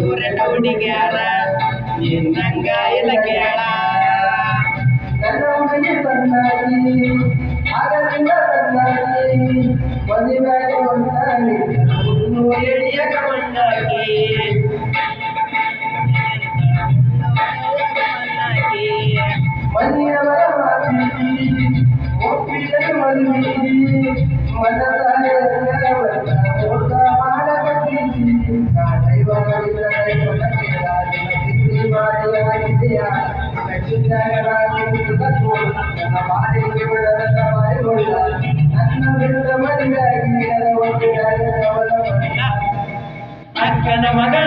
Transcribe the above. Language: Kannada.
ಊರೆಲ್ಲ ಹುಡುಗ್ಯಾರ ನಿನ್ನಂಗ ಇಲ್ಲ ಕೇಳ ನನ್ನ ಹುಡುಗಿ ಸಣ್ಣಾಗಿ ಆಗಲಿಲ್ಲ ಸಣ್ಣಾಗಿ ಮದುವೆಯಾಗ ಹೊಂಟಾಗಿ ಎಳಿಯಕ ಮಣ್ಣಾಗಿ ಮನೆಯವರ ಮಾತಿ ಒಪ್ಪಿಗೆ ಮದುವೆ ಮನದಾಯ ಊಟ ಮಾಡಬೇಕಿದ್ದಿ ಅಕ್ಕನ ಮಗಳ